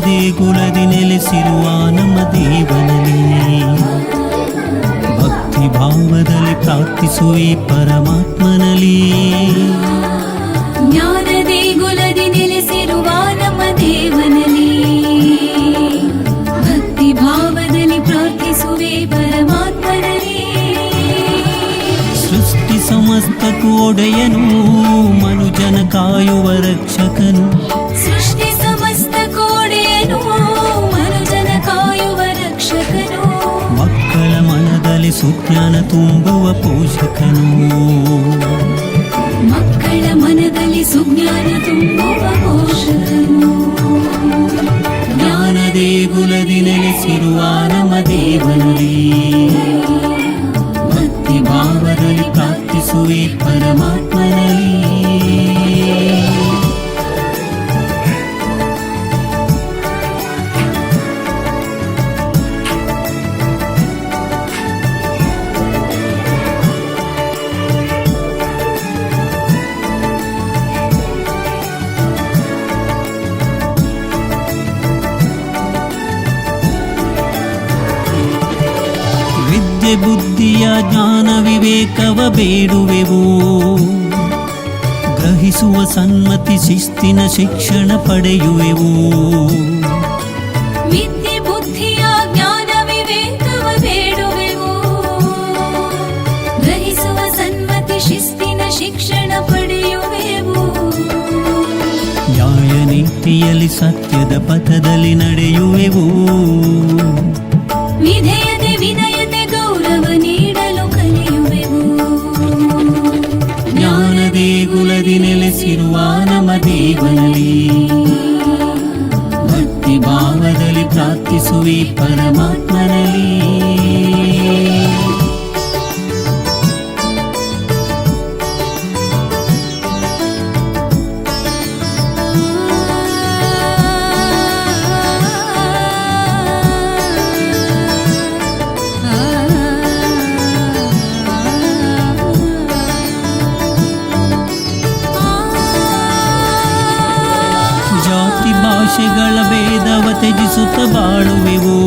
ದೇಗುಲದಿ ನೆಲೆಸಿರುವ ನಮ್ಮ ದೇವನಲ್ಲಿ ಭಕ್ತಿ ಭಾವದಲ್ಲಿ ಪ್ರಾರ್ಥಿಸುವೆ ಪರಮಾತ್ಮನಲ್ಲಿ. ಜ್ಞಾನ ದೇಗುಲದಿ ನೆಲೆಸಿರುವ ನಮ್ಮ ದೇವನಲ್ಲಿ ಭಕ್ತಿ ಭಾವದಲ್ಲಿ ಪ್ರಾರ್ಥಿಸುವೆ ಪರಮಾತ್ಮನಲ್ಲಿ. ಸೃಷ್ಟಿ ಸಮಸ್ತಕ್ಕೂ ಒಡೆಯನು, ಮನುಜನ ಕಾಯುವ ರಕ್ಷಕನು. ಸೃಷ್ಟಿ ಸಮಸ್ತ ಕೋಡೆಯನು, ಮನುಜನ ಕಾಯುವ ರಕ್ಷಕನು. ಮಕ್ಕಳ ಮನದಲ್ಲಿ ಸುಜ್ಞಾನ ತುಂಬುವ ಪೋಷಕನು. ಮಕ್ಕಳ ಮನದಲ್ಲಿ ಸುಜ್ಞಾನ ತುಂಬುವ ಪೋಷಕನು. ಜ್ಞಾನ ದೇಗುಲದಿ ನೆಲೆಸಿರುವ ನಮ್ಮ ದೇವನಲ್ಲಿ ಭಕ್ತಿ ಭಾವದಲ್ಲಿ ಪ್ರಾರ್ಥಿಸುವೆ ಪರಮಾತ್ಮನಲ್ಲಿ. ವಿದ್ಯೆ ಬುದ್ಧಿಯ ಜ್ಞಾನ ವಿವೇಕವ ಬೇಡುವೆವು. ಗ್ರಹಿಸುವ ಸನ್ಮತಿ ಶಿಸ್ತಿನ ಶಿಕ್ಷಣ ಪಡೆಯುವೆವು. ವಿದ್ಯೆ ಬುದ್ಧಿಯ ಜ್ಞಾನ ವಿವೇಕವ ಬೇಡುವೆವು. ಗ್ರಹಿಸುವ ಸನ್ಮತಿ ಶಿಸ್ತಿನ ಶಿಕ್ಷಣ ಪಡೆಯುವೆವು. ನ್ಯಾಯ ನೀತಿಯಲ್ಲಿ ಸತ್ಯದ ಪಥದಲ್ಲಿ ನಡೆಯುವೆವು. ವಿಧೇಯತೆ ವಿನಯತೆ ಗೌರವ ನೀಡಲು ಕಲಿಯುವೆವು. ಜ್ಞಾನ ದೇಗುಲದಿ ನೆಲೆಸಿರುವ ನಮ್ಮ ದೇವನಲ್ಲಿ ಭಕ್ತಿ ಭಾವದಲ್ಲಿ ಪ್ರಾರ್ಥಿಸುವೆ ಪರಮಾತ್ಮನಲ್ಲಿ. ಜಾತಿ ಭಾಷೆಗಳ ಭೇದವ ತ್ಯಜಿಸುತ್ತ ಬಾಳುವೆವು.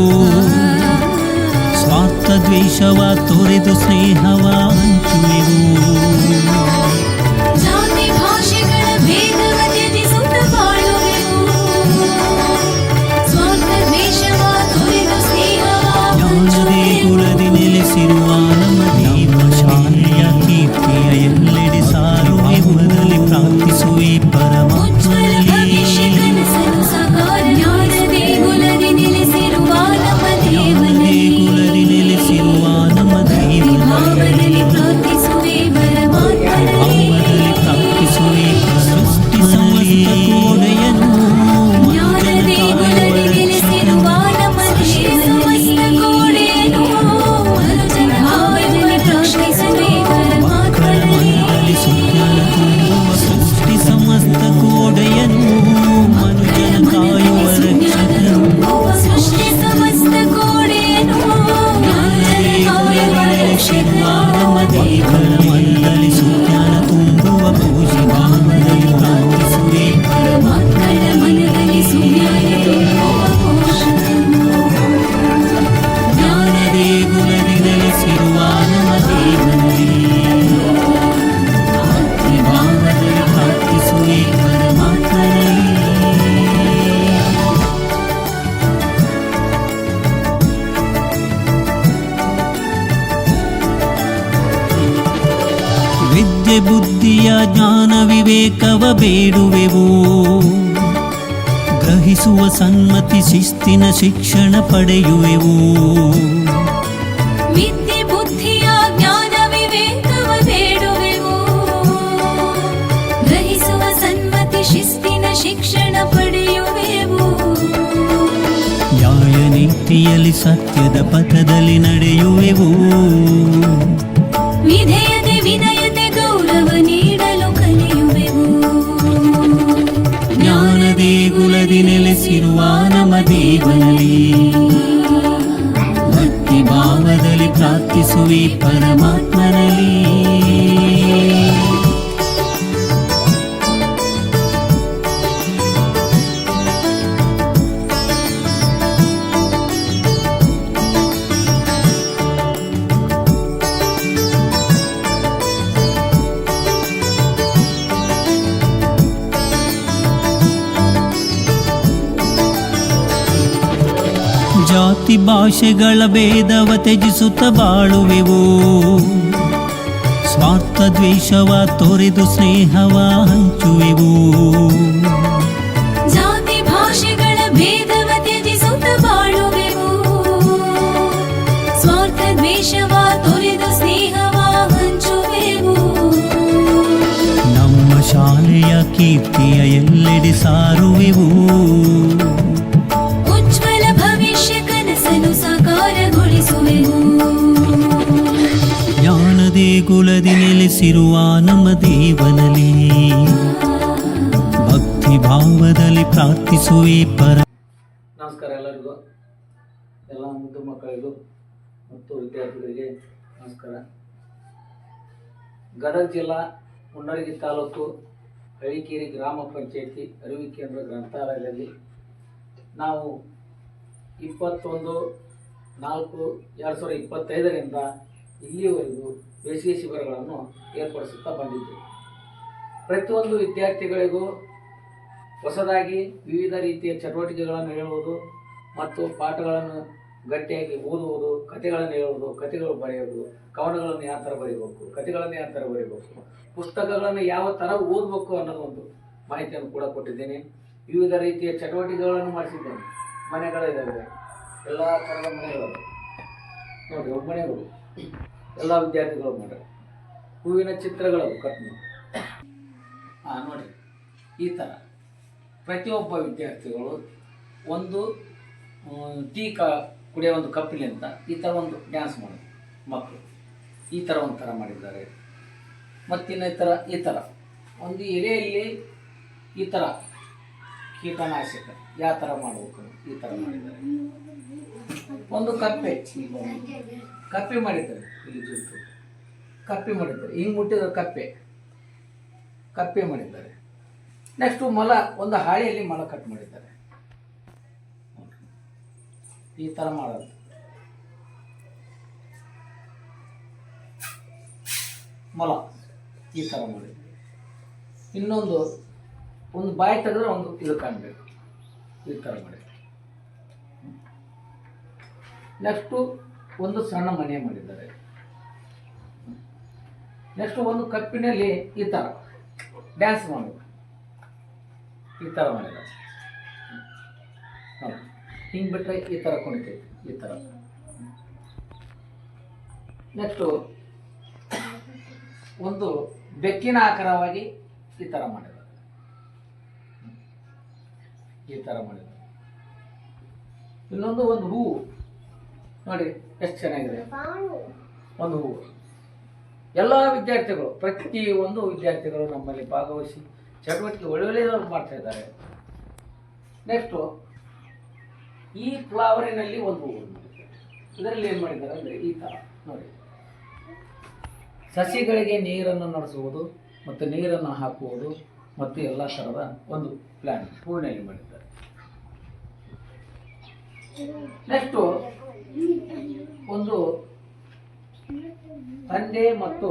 ಸ್ವಾರ್ಥ ದ್ವೇಷವ ತೊರೆದು ಸ್ನೇಹವ ಹಂಚುವೆವು. ಜಾತಿ ಭಾಷೆಗಳ ಭೇದವ ತ್ಯಜಿಸುತ್ತ ಬಾಳುವೆವು. ಸ್ವಾರ್ಥ ದ್ವೇಷವ ತೊರೆದು ಸ್ನೇಹವ ಜ್ಞಾನ ದೇಗುಲದಿ ನೆಲೆಸಿರುವ ನಮ್ಮ ದೇವ ಶಾಲೆಯ ಕೀರ್ತಿಯ ಎಲ್ಲೆಡೆ ಸಾರುವೆವು. ಪ್ರಾರ್ಥಿಸುವೆ ಪರಮಾತ್ಮನಲ್ಲಿ. ಕನಸನು ಸಾಕಾರ ಜ್ಞಾನ ದೇಗುಲದಿ ನೆಲೆಸಿರುವ ನಮ್ಮ ದೇಗುಲದಿ ನೆಲೆಸಿರುವ ನಮ್ಮ ಭಾವದಲ್ಲಿ ಪ್ರಾರ್ಥಿಸುವೆ ಪರಮಾತ್ಮನಲ್ಲಿ. ಪ್ರಾರ್ಥಿಸುವೆ ಸೃಷ್ಟಿ ಸಮಸ್ತ ಕೋಡೆಯನು, ಜ್ಞಾನ ದೇಗುಲದಿ ನೆಲೆಸಿರುವ ನಮ್ಮ ಸಮಸ್ತ ಕೋಡೆಯನು, ಮನುಜನ ಭಾವದಲ್ಲಿ ಪ್ರಾರ್ಥಿಸುವೆ ಪರಮಾತ್ಮನಲ್ಲಿ. ಸುಜ್ಞಾನ ತುಂಬುವ ಸೃಷ್ಟಿ ಸಮಸ್ತ ಕೋಡೆಯನು, ಮನುಜನ ಕಾಯುವ ರಕ್ಷಕನು. ಸೃಷ್ಟಿ ಸಮಸ್ತ ಕೋಡೆಯನು, ಮನುಜನ ಕಾಯುವ ರಕ್ಷಕನು. ನಮ್ಮ ದೇವರ ಮನದಲ್ಲಿ ಸುಜ್ಞಾನ ತುಂಬುವ ಪೂಜೆ ಭಾವದಲ್ಲಿ ಪ್ರಾರ್ಥಿಸುವೆ ಮಕ್ಕಳ ಮನದಲ್ಲಿ ಸುಜ್ಞಾನ ತುಂಬುವ ಪೋಷಕನು. ಜ್ಞಾನ ದೇಗುಲದಿ ನೆಲೆಸಿರುವ ನಮ್ಮ ದೇವನಲ್ಲಿ ಭಕ್ತಿ ಭಾವದಲ್ಲಿ ಪ್ರಾರ್ಥಿಸುವೆ ಪರಮಾತ್ಮನಲ್ಲಿ. ವಿದ್ಯೆ ಬುದ್ಧಿಯ ಜ್ಞಾನ ವಿವೇಕವ ಬೇಡುವೆವು. ಗ್ರಹಿಸುವ ಸನ್ಮತಿ ಶಿಸ್ತಿನ ಶಿಕ್ಷಣ ಪಡೆಯುವೆವು. ವಿದ್ಯೆ ಬುದ್ಧಿಯ ಜ್ಞಾನ ವಿವೇಕವ ಬೇಡುವೆವು. ಗ್ರಹಿಸುವ ಸನ್ಮತಿ ಶಿಸ್ತಿನ ಶಿಕ್ಷಣ ಪಡೆಯುವೆವು. ನ್ಯಾಯ ನೀತಿಯಲ್ಲಿ ಸತ್ಯದ ಪಥದಲ್ಲಿ ನಡೆಯುವೆವು. ವಿಧೇಯತೆ ವಿನಯತೆ ಗೌರವ ನೀಡಲು ಕಲಿಯುವೆವು. ಜ್ಞಾನ ದೇಗುಲದಿ ನೆಲೆಸಿರುವ ನಮ್ಮ ದೇವನಲ್ಲಿ ಭಕ್ತಿ ಭಾವದಲ್ಲಿ ಪ್ರಾರ್ಥಿಸುವೆ ಪರಮಾತ್ಮನಲ್ಲಿ. ಜಾತಿ ಭಾಷೆಗಳ ಭೇದವ ತ್ಯಜಿಸುತ್ತ ಬಾಳುವೆವು. ಸ್ವಾರ್ಥ ದ್ವೇಷವ ತೊರೆದು ಸ್ನೇಹವ ಹಂಚುವೆವು. ಜಾತಿ ಭಾಷೆಗಳ ಭೇದವ ತ್ಯಜಿಸುತ್ತ ಬಾಳುವೆವು. ಸ್ವಾರ್ಥ ದ್ವೇಷವ ತೊರೆದು ಸ್ನೇಹವ ಹಂಚುವೆವು. ನಮ್ಮ ಶಾಲೆಯ ಕೀರ್ತಿಯ ಎಲ್ಲೆಡೆ ಸಾರುವೆವು. ಉಜ್ವಲ ಭವಿಷ್ಯ ಕನಸನ್ನು ಸಾಕಾರಗೊಳಿಸುವೆವು. ಜ್ಞಾನ ದೇಗುಲದಿ ನೆಲೆಸಿರುವ ನಮ್ಮ ದೇವನಲ್ಲಿ ಭಕ್ತಿ ಭಾವದಲ್ಲಿ ಪ್ರಾರ್ಥಿಸುವೆ ಪರ. ನಮಸ್ಕಾರ ಎಲ್ಲರಿಗೂ, ಎಲ್ಲ ಮುದ್ದು ಮಕ್ಕಳಿಗೂ ಮತ್ತು ವಿದ್ಯಾರ್ಥಿಗಳಿಗೆ ನಮಸ್ಕಾರ. ಗದಗ ಜಿಲ್ಲಾ ಮುಂಡರಗಿ ತಾಲೂಕು ಹಳ್ಳಿಕೇರಿ ಗ್ರಾಮ ಪಂಚಾಯತಿ ಅರಿವು ಕೇಂದ್ರ ಗ್ರಂಥಾಲಯದಲ್ಲಿ ನಾವು 21/4/2025 ಇಲ್ಲಿಯವರೆಗೂ ಬೇಸಿಗೆ ಶಿಬಿರಗಳನ್ನು ಏರ್ಪಡಿಸುತ್ತಾ ಬಂದಿದ್ದೇವೆ. ಪ್ರತಿಯೊಂದು ವಿದ್ಯಾರ್ಥಿಗಳಿಗೂ ಹೊಸದಾಗಿ ವಿವಿಧ ರೀತಿಯ ಚಟುವಟಿಕೆಗಳನ್ನು ಹೇಳುವುದು ಮತ್ತು ಪಾಠಗಳನ್ನು ಗಟ್ಟಿಯಾಗಿ ಓದುವುದು, ಕಥೆಗಳನ್ನು ಹೇಳುವುದು, ಕಥೆಗಳು ಬರೆಯುವುದು, ಕವನಗಳನ್ನು ಯಾವ ಥರ ಬರೀಬೇಕು, ಕಥೆಗಳನ್ನು ಯಾವ ಥರ ಬರೀಬೇಕು, ಪುಸ್ತಕಗಳನ್ನು ಯಾವ ಥರ ಓದಬೇಕು ಅನ್ನೋದು ಒಂದು ಮಾಹಿತಿಯನ್ನು ಕೂಡ ಕೊಟ್ಟಿದ್ದೇನೆ. ವಿವಿಧ ರೀತಿಯ ಚಟುವಟಿಕೆಗಳನ್ನು ಮಾಡಿಸಿದ್ದೇನೆ. ಮನೆಗಳಿದ್ದಾವೆ, ಎಲ್ಲ ಥರದ ಮನೆಗಳು ನೋಡಿ, ಮನೆಗಳು ಎಲ್ಲ ವಿದ್ಯಾರ್ಥಿಗಳು ಮಾಡ್ತಾರೆ. ಹೂವಿನ ಚಿತ್ರಗಳು ಕಟ್ ಮಾಡಿ ನೋಡಿ, ಈ ಥರ ಪ್ರತಿಯೊಬ್ಬ ವಿದ್ಯಾರ್ಥಿಗಳು ಒಂದು ಟೀ ಕುಡಿಯೋ ಒಂದು ಕಪ್ಪಿಲಿ ಅಂತ ಈ ಥರ ಒಂದು ಡ್ಯಾನ್ಸ್ ಮಾಡೋದು ಮಕ್ಕಳು ಈ ಥರ ಒಂಥರ ಮಾಡಿದ್ದಾರೆ. ಮತ್ತಿನ್ನು ಈ ಥರ ಒಂದು ಎಲೆಯಲ್ಲಿ ಈ ಥರ ಕೀಟನಾಶಕ ಯಾವ ಥರ ಮಾಡಬೇಕು ಈ ಥರ ಮಾಡಿದ್ದಾರೆ. ಒಂದು ಕಪ್ಪೆ ಮಾಡಿದ್ದಾರೆ, ಇಲ್ಲಿ ಜುಟ್ಟು ಕಪ್ಪೆ ಮಾಡಿದ್ದಾರೆ, ಹಿಂಗೆ ಮುಟ್ಟಿದ ಕಪ್ಪೆ ಮಾಡಿದ್ದಾರೆ. ನೆಕ್ಸ್ಟು ಮೊಲ, ಒಂದು ಹಾಳೆಯಲ್ಲಿ ಮೊಲ ಕಟ್ ಮಾಡಿದ್ದಾರೆ. ಈ ಥರ ಮಾಡೋದು. ಮೊಲ ಈ ಥರ ಮಾಡಿದ್ದಾರೆ. ಇನ್ನೊಂದು ಬಾಯಿ ತೆಗೆದ್ರೆ ಒಂದು ಇದು ಕಾಣಬೇಕು, ಈ ಥರ ಮಾಡಿದ್ದಾರೆ. ನೆಕ್ಸ್ಟು ಒಂದು ಸಣ್ಣ ಮನೆ ಮಾಡಿದ್ದಾರೆ. ನೆಕ್ಸ್ಟು ಒಂದು ಕಪ್ಪಿನಲ್ಲಿ ಈ ಥರ ಡ್ಯಾನ್ಸ್ ಮಾಡೋದು, ಈ ಥರ ಮಾಡಿದ್ದಾರೆ. ಹಿಂಗೆ ಬಿಟ್ಟರೆ ಈ ಥರ ಕುಣಿತೈತಿ, ಈ ಥರ. ನೆಕ್ಸ್ಟು ಒಂದು ಬೆಕ್ಕಿನ ಆಕಾರವಾಗಿ ಈ ಥರ ಮಾಡಿದ್ದಾರೆ, ಈ ಥರ ಮಾಡಿದ್ದಾರೆ. ಇನ್ನೊಂದು ಒಂದು ಹೂವು ನೋಡಿ ಎಷ್ಟು ಚೆನ್ನಾಗಿದೆ, ಒಂದು ಹೂವು. ಎಲ್ಲ ವಿದ್ಯಾರ್ಥಿಗಳು, ಪ್ರತಿಯೊಂದು ವಿದ್ಯಾರ್ಥಿಗಳು ನಮ್ಮಲ್ಲಿ ಭಾಗವಹಿಸಿ ಚಟುವಟಿಕೆ ಒಳ್ಳೊಳ್ಳೆಯದನ್ನು ಮಾಡ್ತಾ ಇದ್ದಾರೆ. ನೆಕ್ಸ್ಟು ಈ ಫ್ಲವರಿನಲ್ಲಿ ಒಂದು ಹೂವು, ಇದರಲ್ಲಿ ಏನು ಮಾಡಿದ್ದಾರೆ ಅಂದರೆ ಈ ಥರ ನೋಡಿ, ಸಸಿಗಳಿಗೆ ನೀರನ್ನು ನಡೆಸುವುದು ಮತ್ತು ನೀರನ್ನು ಹಾಕುವುದು ಮತ್ತು ಎಲ್ಲ ಥರದ ಒಂದು ಪ್ಲ್ಯಾನ್ ಹೂವಿನಲ್ಲಿ ಮಾಡಿದ್ದಾರೆ. ನೆಕ್ಸ್ಟು ಒಂದು ತಂದೆ ಮತ್ತು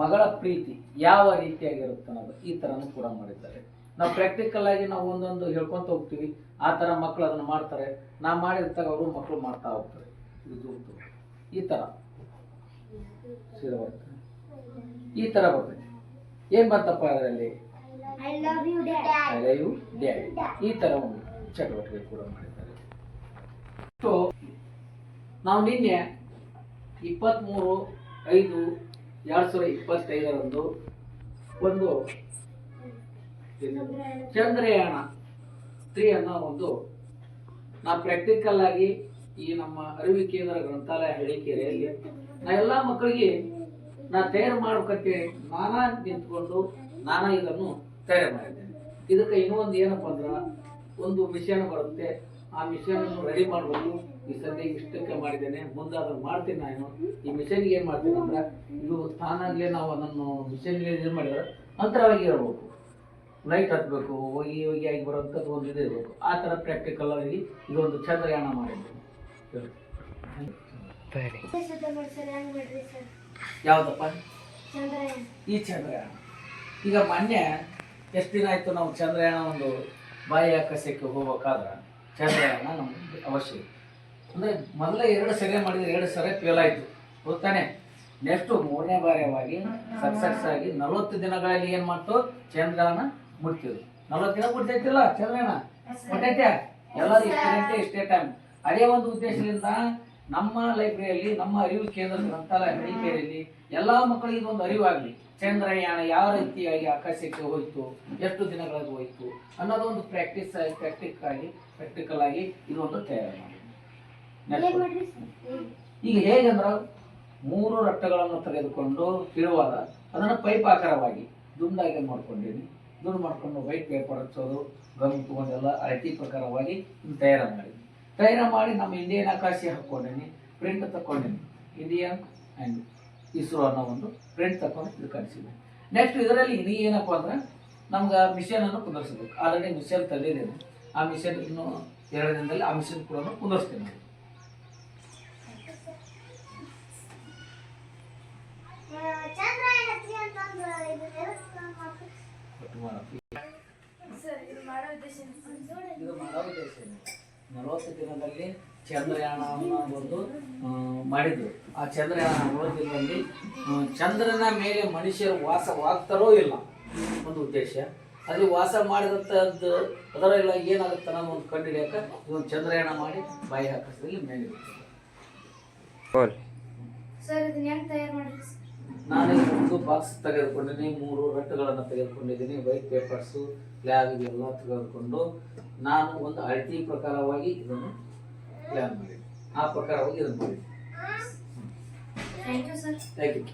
ಮಗಳ ಪ್ರೀತಿ ಯಾವ ರೀತಿಯಾಗಿರುತ್ತೆ ಅನ್ನೋದು ಈ ಥರನೂ ಕೂಡ ಮಾಡಿದ್ದಾರೆ. ನಾವು ಪ್ರಾಕ್ಟಿಕಲ್ ಆಗಿ ನಾವು ಒಂದೊಂದು ಹೇಳ್ಕೊತ ಹೋಗ್ತೀವಿ, ಆ ಥರ ಮಕ್ಕಳು ಅದನ್ನು ಮಾಡ್ತಾರೆ. ನಾವು ಮಾಡಿರ್ತಾಗ ಅವರು ಮಕ್ಕಳು ಮಾಡ್ತಾ ಹೋಗ್ತಾರೆ. ಇದು ಈ ಥರ ಸೀರೆ ಬರ್ತದೆ, ಈ ಥರ ಬರ್ತದೆ. ಏನು ಬರ್ತಪ್ಪ ಅದರಲ್ಲಿ ಐ ಲವ್ ಯು ಡ್ಯಾಡಿ, ಈ ಥರ ಒಂದು ಚಟುವಟಿಕೆ ಕೂಡ ಮಾಡಿದ್ದಾರೆ. ಸೊ ನಾವು ನಿನ್ನೆ 23/5/2025 ಒಂದು ಚಂದ್ರಯಾನ 3 ಅನ್ನೋ ಒಂದು ನಾವು ಪ್ರಾಕ್ಟಿಕಲ್ ಆಗಿ ಈ ನಮ್ಮ ಅರಿವು ಕೇಂದ್ರ ಗ್ರಂಥಾಲಯ ಹಳ್ಳಿಕೇರಿಯಲ್ಲಿ ನಾ ಎಲ್ಲ ಮಕ್ಕಳಿಗೆ ತಯಾರು ಮಾಡ್ಬೇಕಂತೇಳಿ ನಾನಾ ನಿಂತ್ಕೊಂಡು ಇದನ್ನು ತಯಾರು ಮಾಡಿದ್ದೇನೆ. ಇದಕ್ಕೆ ಇನ್ನೊಂದು ಏನಪ್ಪ ಅಂದ್ರೆ ಒಂದು ಮಿಷನ್ ಬರುತ್ತೆ, ಆ ಮಿಷನ್ ರೆಡಿ ಮಾಡಬೇಕು. ಈ ಸದ್ಯ ಇಷ್ಟಕ್ಕೆ ಮಾಡಿದ್ದೇನೆ, ಮುಂದೆ ಅದನ್ನು ಮಾಡ್ತೀನಿ. ನಾನು ಈ ಮಿಷನ್ಗೆ ಏನು ಮಾಡ್ತೀನಿ ಅಂದ್ರೆ ಇದು ತಾನಾಗಲೇ ನಾವು ಅದನ್ನು ಮಿಷನ್ಗೆ ಇದು ಮಾಡಿದ್ರೆ ಅಂತರವಾಗಿ ಇರಬೇಕು, ಲೈಟ್ ಹತ್ತಬೇಕು, ಹೋಗಿ ಆಗಿ ಬರೋಂಥದ್ದು ಒಂದು ಇದು ಇರಬೇಕು. ಆ ಥರ ಪ್ರಾಕ್ಟಿಕಲ್ ಆಗಿ ಇದೊಂದು ಚಂದ್ರಯಾನ ಮಾಡಿದ್ದೇನೆ. ಯಾವುದಪ್ಪ ಈ ಚಂದ್ರಯಾನ? ಈಗ ಮೊನ್ನೆ ಎಷ್ಟು ದಿನ ಆಯಿತು ನಾವು ಚಂದ್ರಯಾನ ಒಂದು ಬಾಹ್ಯಾಕಾಶಕ್ಕೆ ಹೋಗ್ಬೇಕಾದ್ರೆ ಚಂದ್ರಯಾನ ನಮ್ಗೆ ಅವಶ್ಯ. ಅಂದರೆ ಮೊದಲ 2 ಸರಿ ಮಾಡಿದ್ರೆ 2 ಸರಿ ಫೇಲ್ ಆಯಿತು ಗೊತ್ತಾನೆ. ನೆಕ್ಸ್ಟು 3ನೇ ಬಾರಿಯಾಗಿ ಸಕ್ಸಸ್ ಆಗಿ 40 ದಿನಗಳಲ್ಲಿ ಏನು ಮಾಡ್ತು ಚಂದ್ರನ ಮುಟ್ತಿದ್ರು. 40 ದಿನ ಮುಟ್ತೈತಿಲ್ಲ ಚಂದ್ರನ ಮುಟ್ಟೈತೆ ಎಲ್ಲರೂ ಇಷ್ಟೇ ಟೈಮ್. ಅದೇ ಒಂದು ಉದ್ದೇಶದಿಂದ ನಮ್ಮ ಲೈಬ್ರರಿಯಲ್ಲಿ ನಮ್ಮ ಅರಿವು ಕೇಂದ್ರ ಗ್ರಂಥಾಲಯ ಮಡಿಕೇರಿಯಲ್ಲಿ ಎಲ್ಲ ಮಕ್ಕಳಿಗೆ ಇದೊಂದು ಅರಿವಾಗಲಿ. ಚಂದ್ರಯಾನ ಯಾವ ರೀತಿಯಾಗಿ ಆಕಾಶಕ್ಕೆ ಹೋಯಿತು, ಎಷ್ಟು ದಿನಗಳಿಗೆ ಹೋಯಿತು ಅನ್ನೋದು ಒಂದು ಪ್ರಾಕ್ಟಿಕಲ್ ಆಗಿ ಇದೊಂದು ತಯಾರು ಮಾಡಿ. ಈಗ ಹೇಗಂದ್ರೆ 3 ರಟ್ಟೆಗಳನ್ನು ತೆಗೆದುಕೊಂಡು ಇರುವಾಗ ಅದನ್ನು ಪೈಪ್ ಆಕಾರವಾಗಿ ದುಂಡಾಗಿ ಮಾಡ್ಕೊಂಡಿನಿ. ದುಂಡು ಮಾಡ್ಕೊಂಡು ವೈಟ್ ಪೇಪರ್ ಹಚ್ಚೋದು ಗಮ್ ತಗೊಂಡೆಲ್ಲ ಅಳತಿ ಪ್ರಕಾರವಾಗಿ ತಯಾರು ಮಾಡಿ ನಮ್ಮ ಇಂಡಿಯನ್ ಆಕಾಶ ಹಾಕ್ಕೊಂಡೀನಿ. ಪ್ರಿಂಟ್ ತಗೊಂಡಿನಿ, ಇಂಡಿಯನ್ ಆ್ಯಂಡ್ ಇಸ್ರೋ ಅನ್ನೋ ಒಂದು ಪ್ರಿಂಟ್ ತಗೊಂಡು ಇದು ಕಳಿಸಿದ್ದೀನಿ. ನೆಕ್ಸ್ಟ್ ಇದರಲ್ಲಿ ಇದು ಏನಪ್ಪ ಅಂದ್ರೆ ನಮ್ಗೆ ಮಿಷನನ್ನು ಕುಂದರ್ಸ್ಬೇಕು. ಆಲ್ರೆಡಿ ಮಿಷನ್ ತಂದಿದ್ದೇನೆ. ಆ ಮಿಷನ್ ಇನ್ನು 2 ದಿನದಲ್ಲಿ ಆ ಮಿಷನ್ ಕೂಡ ಕುಂದರ್ಸ್ತೀನಿ. ಇದು ಮಾಡೋ ಉದ್ದೇಶ 40 ದಿನದಲ್ಲಿ ಚಂದ್ರಯಾನವನ್ನು ಒಂದು ಮಾಡಿದ್ರು. ಆ ಚಂದ್ರಯಾನ 40 ದಿನದಲ್ಲಿ ಚಂದ್ರನ ಮೇಲೆ ಮನುಷ್ಯರು ವಾಸವಾಗ್ತಾರೋ ಇಲ್ಲ ಒಂದು ಉದ್ದೇಶ. ಅಲ್ಲಿ ವಾಸ ಮಾಡಿದಂಥದ್ದು ಅದರೆಲ್ಲ ಏನಾಗುತ್ತೆ ಅನ್ನೋದು ಒಂದು ಕಂಡು ಹಿಡಿಯೋಕೆ ಇದೊಂದು ಚಂದ್ರಯಾನ ಮಾಡಿ ಬಾಯಿ ಹಾಕಿಸಿದಲ್ಲಿ ಮೇಲೆ ನಾನು ಒಂದು ಬಾಕ್ಸ್ ತೆಗೆದುಕೊಂಡಿದ್ದೀನಿ, 3 ರಟ್ಟುಗಳನ್ನು ತೆಗೆದುಕೊಂಡಿದ್ದೀನಿ, ವೈಟ್ ಪೇಪರ್ಸು ಲ್ಯಾಬ್ ಇದೆಲ್ಲ ತೆಗೆದುಕೊಂಡು ನಾನು ಒಂದು ಅಳತಿ ಪ್ರಕಾರವಾಗಿ ಇದನ್ನು ಪ್ಲ್ಯಾನ್ ಮಾಡಿದ್ದೀನಿ. ಆ ಪ್ರಕಾರವಾಗಿ ಇದನ್ನು ಮಾಡಿದ್ದೀನಿ. Thank you.